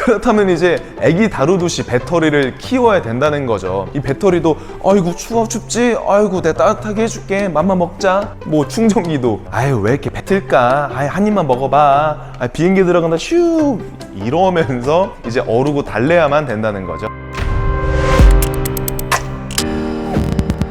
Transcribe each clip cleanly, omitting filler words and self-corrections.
그렇다면 이제 애기 다루듯이 배터리를 키워야 된다는 거죠. 이 배터리도 아이고 추워 춥지? 아이고 내가 따뜻하게 해줄게. 맘마 먹자. 뭐 충전기도 아유 왜 이렇게 뱉을까? 아유 한 입만 먹어봐. 비행기 들어간다 슈 이러면서 이제 어르고 달래야만 된다는 거죠.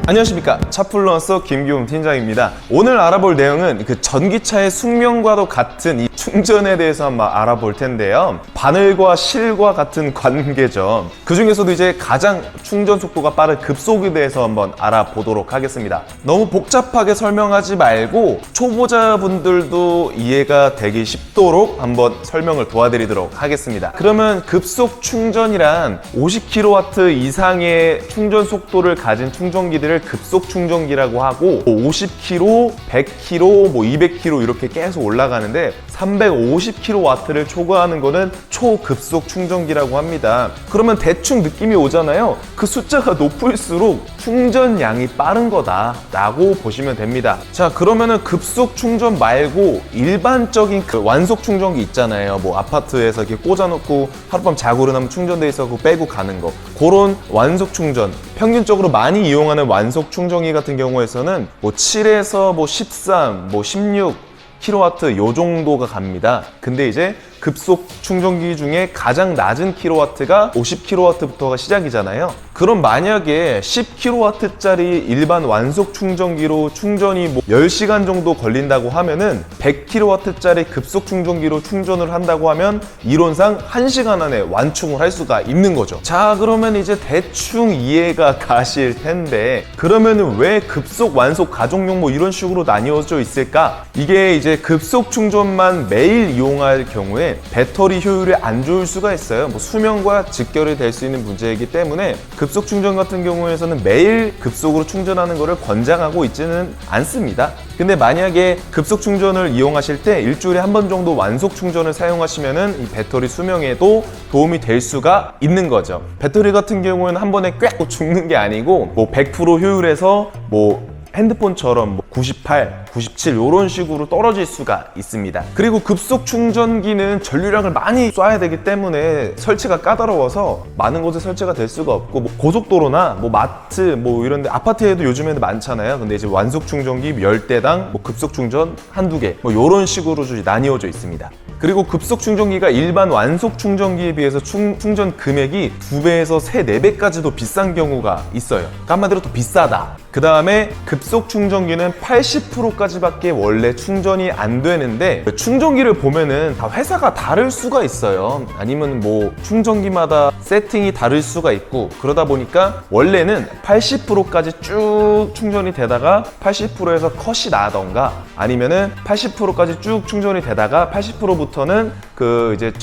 안녕하십니까, 차플러스 김기훈 팀장입니다. 오늘 알아볼 내용은 그 전기차의 숙명과도 같은 이 충전에 대해서 한번 알아볼 텐데요. 바늘과 실과 같은 관계죠. 그 중에서도 이제 가장 충전 속도가 빠른 급속에 대해서 한번 알아보도록 하겠습니다. 너무 복잡하게 설명하지 말고 초보자분들도 이해가 되기 쉽도록 한번 설명을 도와드리도록 하겠습니다. 그러면 급속 충전이란 50kW 이상의 충전 속도를 가진 충전기들을 급속 충전기라고 하고 50km, 100km, 200km 이렇게 계속 올라가는데 350kW를 초과하는 거는 초급속 충전기라고 합니다. 그러면 대충 느낌이 오잖아요. 그 숫자가 높을수록 충전량이 빠른 거다 라고 보시면 됩니다. 자, 그러면은 급속 충전 말고 일반적인 그 완속 충전기 있잖아요. 뭐 아파트에서 이렇게 꽂아놓고 하룻밤 자고 일어나면 충전돼 있어 그거 빼고 가는 거, 그런 완속 충전, 평균적으로 많이 이용하는 완속 충전기 같은 경우에서는 뭐 7에서 뭐 13, 뭐 16 kW 요 정도가 갑니다. 근데 이제 급속 충전기 중에 가장 낮은 킬로와트가 50kW부터가 시작이잖아요. 그럼 만약에 10kW짜리 일반 완속 충전기로 충전이 뭐 10시간 정도 걸린다고 하면은 100kW짜리 급속 충전기로 충전을 한다고 하면 이론상 1시간 안에 완충을 할 수가 있는 거죠. 자, 그러면 이제 대충 이해가 가실 텐데, 그러면은 왜 급속, 완속, 가정용 뭐 이런 식으로 나뉘어져 있을까? 이게 이제 급속 충전만 매일 이용할 경우에 배터리 효율이 안 좋을 수가 있어요. 뭐 수명과 직결이 될 수 있는 문제이기 때문에 급속 충전 같은 경우에서는 매일 급속으로 충전하는 것을 권장하고 있지는 않습니다. 근데 만약에 급속 충전을 이용하실 때 일주일에 한 번 정도 완속 충전을 사용하시면은 이 배터리 수명에도 도움이 될 수가 있는 거죠. 배터리 같은 경우에는 한 번에 꽥 죽는 게 아니고 뭐 100% 효율에서 뭐 핸드폰처럼 98, 97 이런 식으로 떨어질 수가 있습니다. 그리고 급속 충전기는 전류량을 많이 쏴야 되기 때문에 설치가 까다로워서 많은 곳에 설치가 될 수가 없고, 뭐 고속도로나 뭐 마트 뭐 이런 데, 아파트에도 요즘에는 많잖아요. 근데 이제 완속 충전기 10대당 뭐 급속 충전 한두 개 뭐 이런 식으로 나뉘어져 있습니다. 그리고 급속 충전기가 일반 완속 충전기에 비해서 충전 금액이 2배에서 3, 4배까지도 비싼 경우가 있어요. 그러니까 한마디로 더 비싸다. 그 다음에 급속 충전기는 80%까지밖에 원래 충전이 안 되는데, 충전기를 보면은 다 회사가 다를 수가 있어요. 아니면 뭐 충전기마다 세팅이 다를 수가 있고, 그러다 보니까 원래는 80%까지 쭉 충전이 되다가 80%에서 컷이 나던가, 아니면은 80%까지 쭉 충전이 되다가 80%부터는 그 이제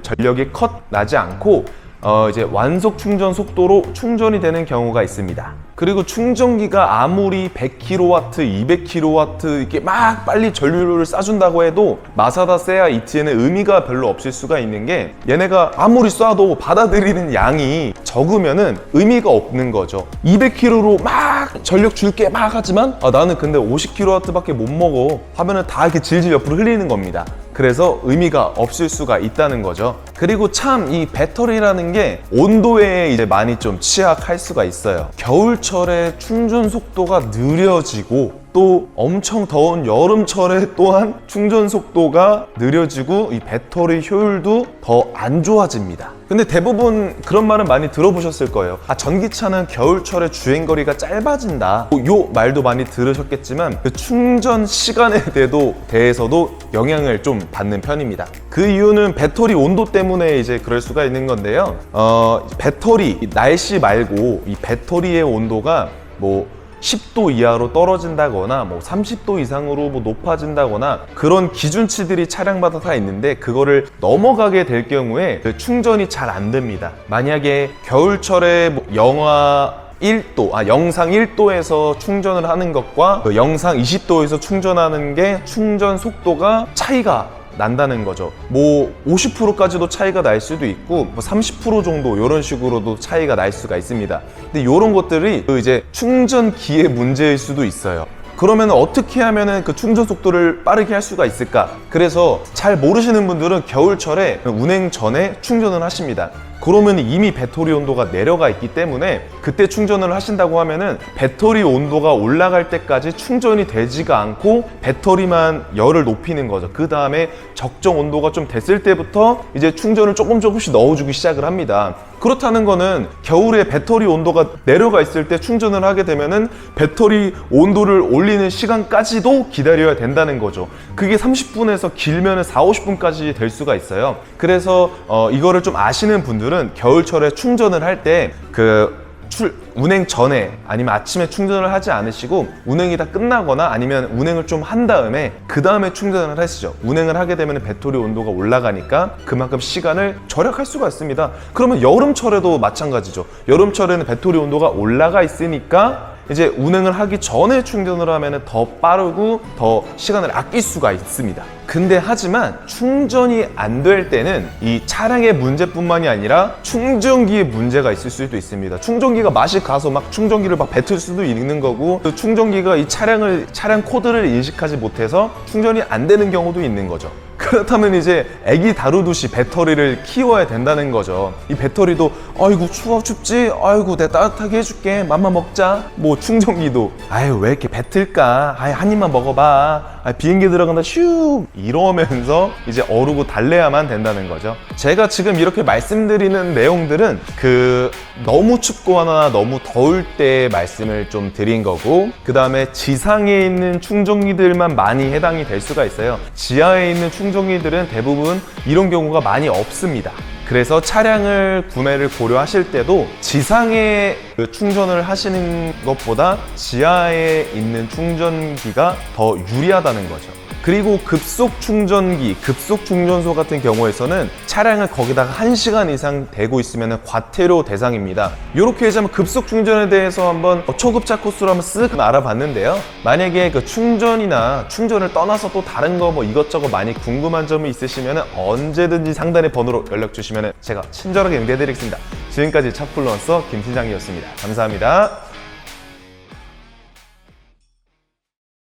전력이 컷 나지 않고 이제 완속 충전 속도로 충전이 되는 경우가 있습니다. 그리고 충전기가 아무리 100kW, 200kW 이렇게 막 빨리 전류를 쏴준다고 해도 마사다 세아 ET에는 의미가 별로 없을 수가 있는 게, 얘네가 아무리 쏴도 받아들이는 양이 적으면은 의미가 없는 거죠. 200kW로 막 전력 줄게 막 하지만 나는 근데 50kW밖에 못 먹어 하면은 다 이렇게 질질 옆으로 흘리는 겁니다. 그래서 의미가 없을 수가 있다는 거죠. 그리고 참 이 배터리라는 게 온도에 이제 많이 좀 취약할 수가 있어요. 겨울철에 충전 속도가 느려지고, 또 엄청 더운 여름철에 또한 충전 속도가 느려지고 이 배터리 효율도 더 안 좋아집니다. 근데 대부분 그런 말은 많이 들어보셨을 거예요. 전기차는 겨울철에 주행거리가 짧아진다, 요 말도 많이 들으셨겠지만 그 충전 시간에 대해서도 영향을 좀 받는 편입니다. 그 이유는 배터리 온도 때문에 이제 그럴 수가 있는 건데요. 배터리, 날씨 말고 이 배터리의 온도가 뭐 10도 이하로 떨어진다거나 뭐 30도 이상으로 뭐 높아진다거나 그런 기준치들이 차량마다 다 있는데, 그거를 넘어가게 될 경우에 그 충전이 잘 안 됩니다. 만약에 겨울철에 뭐 영상 1도에서 충전을 하는 것과 그 영상 20도에서 충전하는 게 충전 속도가 차이가 난다는 거죠. 뭐 50%까지도 차이가 날 수도 있고 뭐 30% 정도 이런 식으로도 차이가 날 수가 있습니다. 근데 이런 것들이 이제 충전기의 문제일 수도 있어요. 그러면 어떻게 하면은 그 충전 속도를 빠르게 할 수가 있을까? 그래서 잘 모르시는 분들은 겨울철에 운행 전에 충전을 하십니다. 그러면 이미 배터리 온도가 내려가 있기 때문에 그때 충전을 하신다고 하면은 배터리 온도가 올라갈 때까지 충전이 되지가 않고 배터리만 열을 높이는 거죠. 그 다음에 적정 온도가 좀 됐을 때부터 이제 충전을 조금씩 넣어주기 시작을 합니다. 그렇다는 거는 겨울에 배터리 온도가 내려가 있을 때 충전을 하게 되면은 배터리 온도를 올리는 시간까지도 기다려야 된다는 거죠. 그게 30분에서 길면은 40-50분까지 될 수가 있어요. 그래서 이거를 좀 아시는 분들은 겨울철에 충전을 할 때 운행 전에 아니면 아침에 충전을 하지 않으시고 운행이 다 끝나거나 아니면 운행을 좀 한 다음에 그 다음에 충전을 하시죠. 운행을 하게 되면 배터리 온도가 올라가니까 그만큼 시간을 절약할 수가 있습니다. 그러면 여름철에도 마찬가지죠. 여름철에는 배터리 온도가 올라가 있으니까 이제 운행을 하기 전에 충전을 하면 더 빠르고 더 시간을 아낄 수가 있습니다. 근데 하지만 충전이 안 될 때는 이 차량의 문제뿐만이 아니라 충전기에 문제가 있을 수도 있습니다. 충전기가 맛이 가서 막 충전기를 막 뱉을 수도 있는 거고, 그 충전기가 이 차량 코드를 인식하지 못해서 충전이 안 되는 경우도 있는 거죠. 그렇다면 이제 애기 다루듯이 배터리를 키워야 된다는 거죠. 이 배터리도 아이고 춥지? 아이고 내가 따뜻하게 해줄게. 맘마 먹자. 뭐 충전기도 아유 왜 이렇게 뱉을까? 아유 한 입만 먹어봐. 비행기 들어간다 슈 이러면서 이제 어르고 달래야만 된다는 거죠. 제가 지금 이렇게 말씀드리는 내용들은 너무 춥거나 너무 더울 때 말씀을 좀 드린 거고, 그 다음에 지상에 있는 충전기들만 많이 해당이 될 수가 있어요. 지하에 있는 충전기들은 대부분 이런 경우가 많이 없습니다. 그래서 차량을 구매를 고려하실 때도 지상에 충전을 하시는 것보다 지하에 있는 충전기가 더 유리하다는 거죠. 그리고 급속 충전기, 급속 충전소 같은 경우에서는 차량을 거기다가 1시간 이상 대고 있으면 과태료 대상입니다. 이렇게 해서 급속 충전에 대해서 한번 초급자 코스로 한번 쓱 알아봤는데요. 만약에 그 충전을 떠나서 또 다른 거 뭐 이것저것 많이 궁금한 점이 있으시면 언제든지 상단의 번호로 연락 주시면 제가 친절하게 응대해드리겠습니다. 지금까지 차플루언서 김 팀장이었습니다. 감사합니다.